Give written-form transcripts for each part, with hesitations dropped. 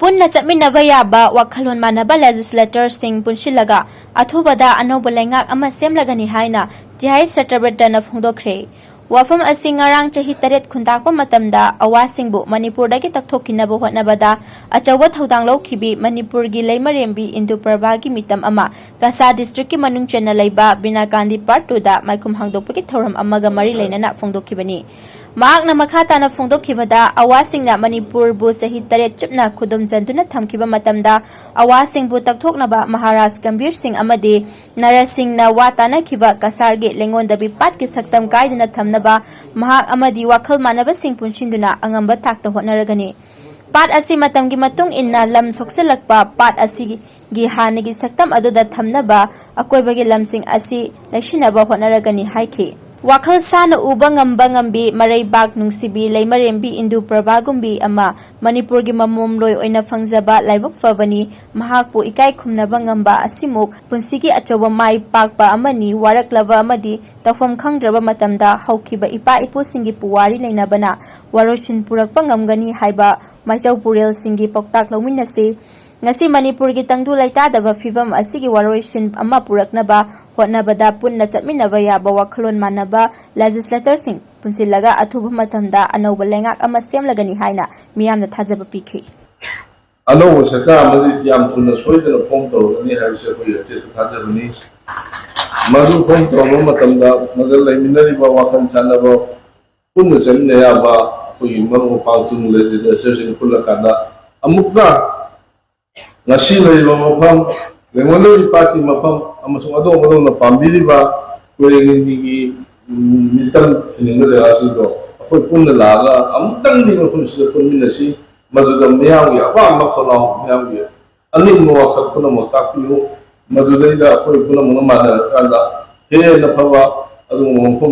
Punna chapminaba yaba wakhalon manaba legislators sing Punsilaga Athubada Anouba Leingak ama Semlagani Haina Satyabatra na Phongdokhre wafam asi ngarang chahi taret khuntakpa matamda awasingbu Manipurdagi takthokkinaba hotnabada achawa thodang lawkhibi Manipurgi leimarembi Indu Prabhagi mitam ama Kasa district ki manung chena leiba Binakandi part 2 da maikhum hangdokpagi thoram amaga mari leinana phongdokhibani Maak na makata na Phongdokhibada awasing na Manipur bu sahi taret chupna khudum janduna thamkiba matamda awasing bu takthoknaba Maharaj Gambhir Singh amadi Narasing na watana khiba kasarge lengondabi pat ki saktam kaidana thamnaba mahak amadi wakhal manaba sing punsinduna angamba takta hotnaragani pat asi matamgi matung inna lam sokselakpa pat asi gi hanagi saktam aduda thamnaba akoibagi lamsing asi laishinaba hotnaragani haiki Wakhal sana uba ngamba ngambi maraybak nungsibi leimarembi Indu Prabhagumbi ama Manipurgi mamumloy oina fangjaba laibok fabani mahakpu ikai khumnaba ngamba asimuk punsigi achawa mai pakpa amani waraklaba amadi tafam khangdraba matamda haukiba ipa ipu singi puwari leinabana waroshin purakpa ngamgani haiba maichau purel singi poktak lawminasi ngasi Manipurgi tangdu laitadaba fibam asigi waroshin ama puraknaba hotnabada punna chapminaba yaba wakhalon manaba legislator sing Punsilaga athuba matamda Anouba Leingak ama Semlagani Haina miyamna thajaba pikhi Anouba sarkar amadi yam thuna soidana form tawrani haibse koi ache thajabani madu form tawma matamda magal laiminariba wakhal chanaba punna chapmina yaba koi maru pangchung legislator sing khulakanda amukka ngasi laiba mafam lengondabi party mafam amasung adong na family ba kurengi militan sininga de asido akoy punna laga amtang di mo sila punna si maduda miyang ya wa makhono miyang ya anin mo wakhat kuna mo tapiyo maduda ida akoy kuna mo mana kala he na pawa adong mo ko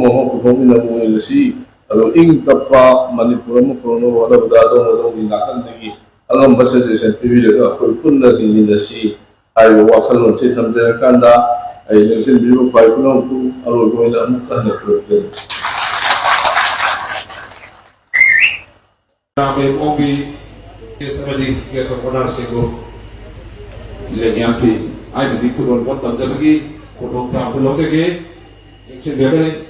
na mo si alo ing tapa Manipur mo kono wala badado mo inakan digi alam basa sa PV de akoy punna dinila si ay wakhalon si tamjana kanda ay lengsin biru fai kuno ku alo ko ina amukha na program Kami obi kesari kesokonar sego lenyampi ay di kulon watam jabagi kulon sa kulon jage lengsin bebele